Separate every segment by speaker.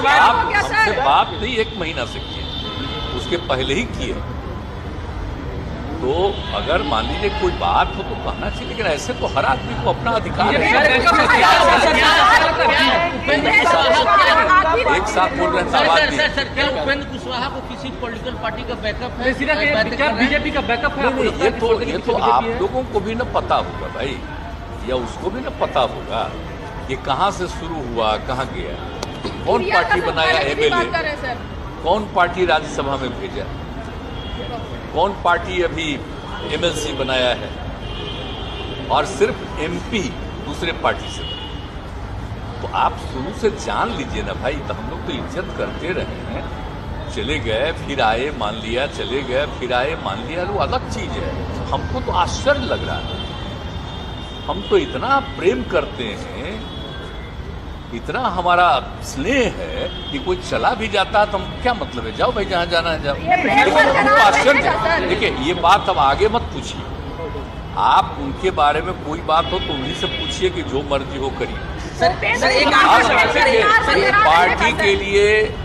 Speaker 1: हमसे बात नहीं 1 महीना से की है, उसके पहले ही की है। तो अगर मान लीजिए कोई बात हो तो कहना चाहिए, लेकिन ऐसे तो हर आदमी को अपना अधिकार है। एक साथ बोल रहे हैं
Speaker 2: सर, क्या उपेंद्र कुशवाहा को किसी पॉलिटिकल पार्टी का बैकअप है?
Speaker 3: क्या बीजेपी का बैकअप है?
Speaker 1: ये तो आप लोगों को भी न पता होगा भाई, या उसको भी न पता होगा ये कहाँ से शुरू हुआ, कहाँ गया, कौन पार्टी बनाया MLA, कौन पार्टी राज्यसभा में भेजा, कौन पार्टी अभी MLC बनाया है, और सिर्फ MP दूसरे पार्टी से। तो आप शुरू से जान लीजिए ना भाई। तो हम लोग तो इज्जत करते रहे हैं, चले गए फिर आए, मान लिया, चले गए फिर आए, मान लिया, वो अलग चीज है। हमको तो आश्चर्य लग रहा है। हम तो इतना प्रेम करते हैं, इतना हमारा स्नेह है कि कोई चला भी जाता है तो हम क्या मतलब है, जाओ भाई जहाँ जाना है जाओ। हमको आश्चर्य। देखिए ये बात अब आगे मत पूछिए, आप उनके बारे में कोई बात हो तो उन्हीं से पूछिए कि जो मर्जी हो करिए। पार्टी के लिए,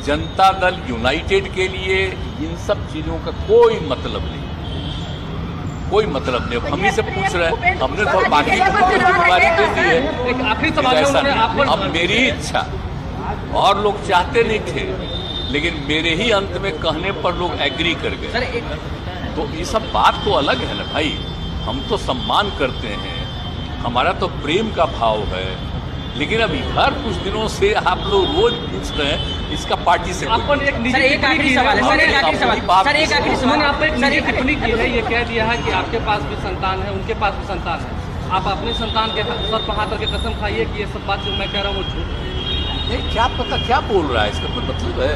Speaker 1: जनता दल यूनाइटेड के लिए इन सब चीजों का कोई मतलब नहीं, कोई मतलब नहीं। हम ही से पूछ रहे हैं, हमने तो बाकी जिम्मेदारी दे दी है।
Speaker 3: आखिरी सवाल,
Speaker 1: अब मेरी इच्छा, और लोग चाहते नहीं थे, लेकिन मेरे ही अंत में कहने पर लोग एग्री कर गए। तो ये सब बात तो अलग है ना भाई। हम तो सम्मान करते हैं, हमारा तो प्रेम का भाव है, लेकिन अभी हर कुछ दिनों से आप लोग रोज पूछ रहे हैं इसका पार्टी से।
Speaker 3: एक आखिरी सवाल है, एक आखिरी सवाल। आपने एक निजी टिप्पणी की है, ये कह दिया है कि आपके पास भी संतान है, उनके पास भी संतान है। आप अपने संतान के सर पर हाथ रख के कसम खाइए कि ये सब बात जो मैं कह रहा हूँ वो झूठ
Speaker 1: नहीं। क्या पता क्या बोल रहा है, इसका कोई मतलब है?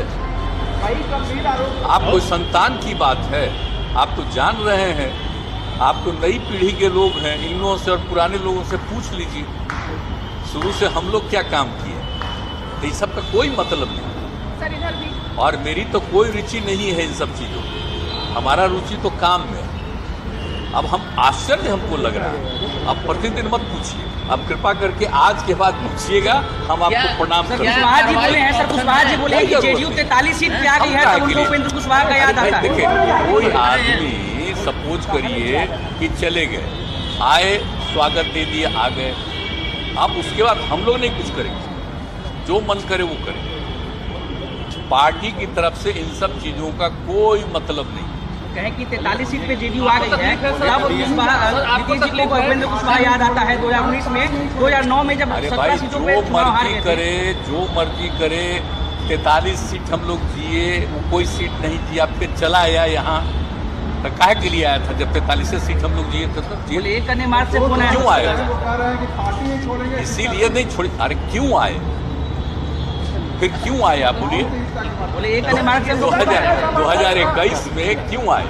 Speaker 1: आप कोई संतान की बात है, आप तो जान रहे हैं, आप तो नई पीढ़ी के लोग हैं, इन लोगों से और पुराने लोगों से पूछ लीजिए शुरू से हम लोग क्या काम किए। तो इस सब का कोई मतलब नहीं
Speaker 4: सर, इधर भी।
Speaker 1: और मेरी तो कोई रुचि नहीं है इन सब चीज़ों में, हमारा रुचि तो काम में है। अब हम आश्चर्य हमको लग रहा है, अब प्रतिदिन मत पूछिए, अब कृपा करके आज के बाद पूछिएगा, हम आपको प्रणाम करेंगे।
Speaker 2: कुशवाहा जी बोले हैं, सर कुशवाहा जी बोले कि जेडीयू 43 सीट पे आ गई है, तो उनको उपेंद्र कुशवाहा का याद आता है।
Speaker 1: देखिए कोई आदमी सपोज करिए कि चले गए, आए, स्वागत दे दिए, आ गए, अब उसके बाद हम लोग नहीं कुछ करेंगे, जो मन करे वो करेंगे। पार्टी की तरफ से इन सब चीजों का कोई मतलब नहीं।
Speaker 2: कहें कि 43 सीट पे जेडीयू आ गई है, तब नीतीश जी को उपेंद्र कुशवाहा याद आता है 2019 में, 2009 में जब 17 सीटों पे चुनाव हार गए थे।
Speaker 1: जो मर्जी करे, 43 सीट हम लोग जिए, वो कोई सीट नहीं जिया, फिर चला आया यहाँ। तो काहे के लिए आया था जब 43 सीट हम लोग जिए थे? तो
Speaker 2: जेल करने मार्च से
Speaker 1: क्यों आया? इसीलिए नहीं छोड़ी। अरे क्यों आए, फिर क्यों आए आप बोलिए?
Speaker 2: बोले
Speaker 1: 2021 में क्यों आए?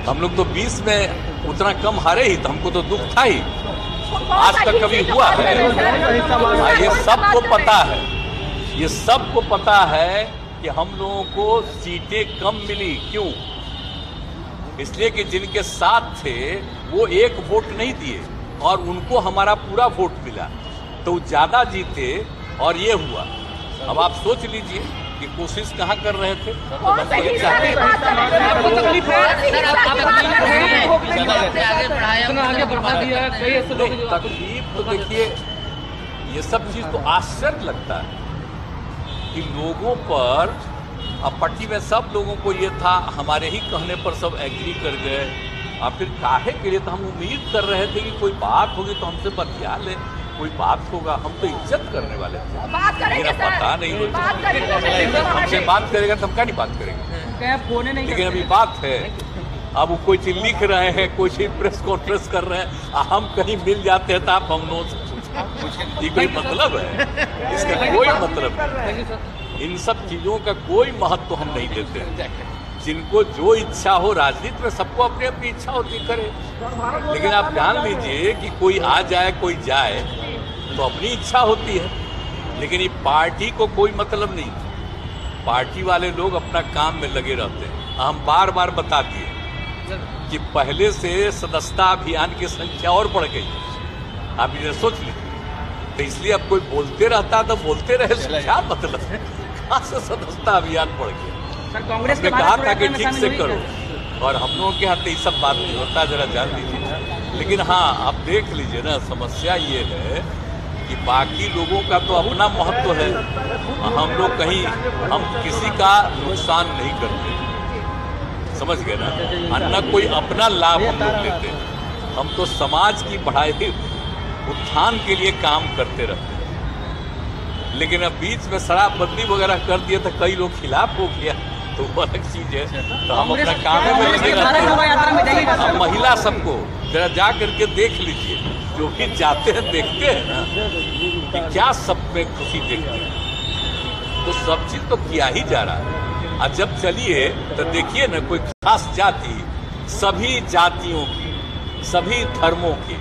Speaker 1: हम लोग तो 20 में उतना कम हारे ही, तो हमको तो दुख था ही। आज तक कभी हुआ है? ये सबको पता है, ये सबको पता है कि हम लोगों को सीटें कम मिली। क्यों? इसलिए कि जिनके साथ थे वो एक वोट नहीं दिए और उनको हमारा पूरा वोट मिला, तो ज्यादा जीते और ये हुआ। अब आप सोच लीजिए कि कोशिश कहाँ कर रहे थे। तकलीफ तो देखिए, ये सब चीज तो आश्चर्य लगता है कि लोगों पर, अब पार्टी में सब लोगों को ये था, हमारे ही कहने पर सब एग्री कर गए। और फिर काहे के लिए? तो हम उम्मीद कर रहे थे कि कोई बात होगी तो हमसे बतिया ले, कोई बात होगा, हम तो इज्जत करने वाले थे। मेरा पता नहीं, हमसे बात करेगा तो हम क्या नहीं बात करेंगे। लेकिन अभी बात है, अब वो कोई चीज लिख रहे हैं, कोई चीज प्रेस कॉन्फ्रेंस कर रहे हैं, हम कहीं मिल जाते हैं तो आप हम लोग से ये कोई मतलब है? इसका कोई मतलब नहीं। इन सब चीजों का कोई महत्व हम नहीं देते हैं। जिनको जो इच्छा हो, राजनीति में सबको अपनी अपनी इच्छा होती करे, लेकिन आप जान लीजिए कि कोई आ जाए कोई जाए तो अपनी इच्छा होती है, लेकिन ये पार्टी को कोई मतलब नहीं। पार्टी वाले लोग अपना काम में लगे रहते हैं। हम बार बार बता दिए कि पहले से सदस्यता अभियान की संख्या और बढ़ गई। आप इसे सोच लीजिए, तो इसलिए अब कोई बोलते रहता तो बोलते रहे, क्या मतलब है? कहाँ से सदस्यता अभियान पड़ गया?
Speaker 2: सर कांग्रेस
Speaker 1: ने कहा था कि ठीक से करो, और हम लोगों के हाथ ये सब बात नहीं होता, जरा जान लीजिए। लेकिन हाँ, आप देख लीजिए ना, समस्या ये है कि बाकी लोगों का तो अपना महत्व है, हम लोग कहीं हम किसी का नुकसान नहीं करते, समझ गए ना, न कोई अपना लाभ हम लोग लेते, हम तो समाज की बढ़ाई उत्थान के लिए काम करते रहते हैं। लेकिन अब बीच में शराबबंदी वगैरह कर दिए तो कई लोग खिलाफ हो गया, तो वो अलग चीज है। तो हम अपना काम में लगे रहते हैं। महिला सबको जरा जा करके देख लीजिए, जो भी जाते हैं देखते हैं ना कि क्या सब में खुशी देखते हैं, तो सब चीज तो किया ही जा रहा है। और जब चलिए तो देखिए ना, कोई खास जाति, सभी जातियों की, सभी धर्मों की,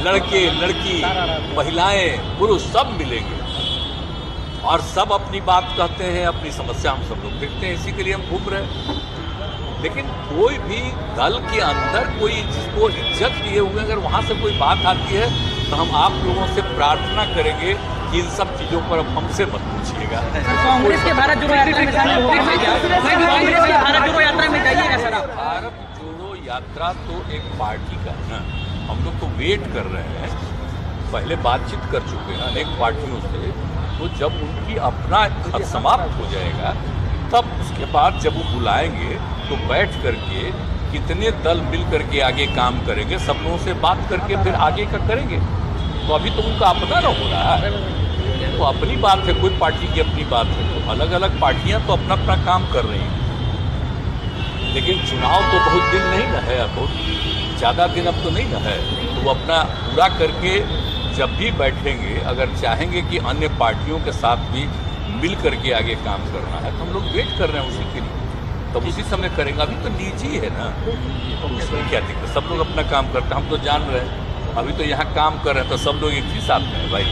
Speaker 1: लड़के लड़की, महिलाएं पुरुष सब मिलेंगे और सब अपनी बात कहते हैं, अपनी समस्या हम सब लोग देखते हैं, इसी के लिए हम घूम रहे हैं। लेकिन कोई भी दल के अंदर कोई जिसको इज्जत लिए हुए अगर वहां से कोई बात आती है तो हम आप लोगों से प्रार्थना करेंगे कि इन सब चीजों पर अब हमसे मत पूछिएगा।
Speaker 2: कांग्रेस के भारत जोड़ो यात्रा में शामिल हो गए क्या? कांग्रेस के भारत जोड़ो यात्रा में जाइएगा सर आप?
Speaker 1: भारत जोड़ो यात्रा तो एक पार्टी का है ना, हम लोग तो वेट कर रहे हैं, पहले बातचीत कर चुके हैं अनेक पार्टियों से, तो जब उनकी अपना समाप्त हो जाएगा तब उसके बाद जब वो बुलाएंगे तो बैठ करके कितने दल मिल करके आगे काम करेंगे, सब लोगों से बात करके फिर आगे का करेंगे। तो अभी तो उनका अपना न हो रहा है, तो अपनी बात है, कोई पार्टी की अपनी बात है, तो अलग अलग पार्टियां तो अपना अपना काम कर रही हैं। लेकिन चुनाव तो बहुत दिन नहीं ना है, बहुत ज़्यादा दिन अब तो नहीं ना है, तो वो अपना पूरा करके जब भी बैठेंगे, अगर चाहेंगे कि अन्य पार्टियों के साथ भी मिल करके आगे काम करना है, तो हम लोग वेट कर रहे हैं उसी के लिए, तब उसी समय करेंगे। अभी तो निजी है ना, तो उसमें क्या दिक्कत, सब लोग अपना काम करते हैं, हम तो जान रहे हैं। अभी तो यहाँ काम कर रहे हैं तो सब लोग एक ही साथ में है भाई,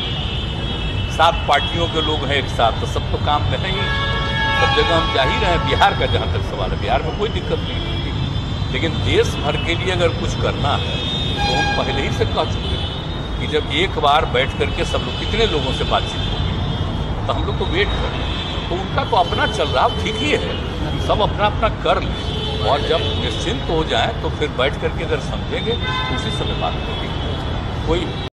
Speaker 1: 7 पार्टियों के लोग हैं एक साथ, तो सब तो काम में है ही, सब जगह हम जा ही रहे हैं। बिहार का जहाँ तक सवाल है, बिहार में कोई दिक्कत नहीं है, लेकिन देश भर के लिए अगर कुछ करना है तो हम पहले ही से कह चुके हैं कि जब एक बार बैठ करके सब लोग, कितने लोगों से बातचीत होगी, तो हम लोग तो वेट करें, तो उनका तो अपना चल रहा है, ठीक ही है, सब अपना अपना कर लें, और जब निश्चिंत हो जाए तो फिर बैठ करके अगर समझेंगे उसी समय बात होगी। कोई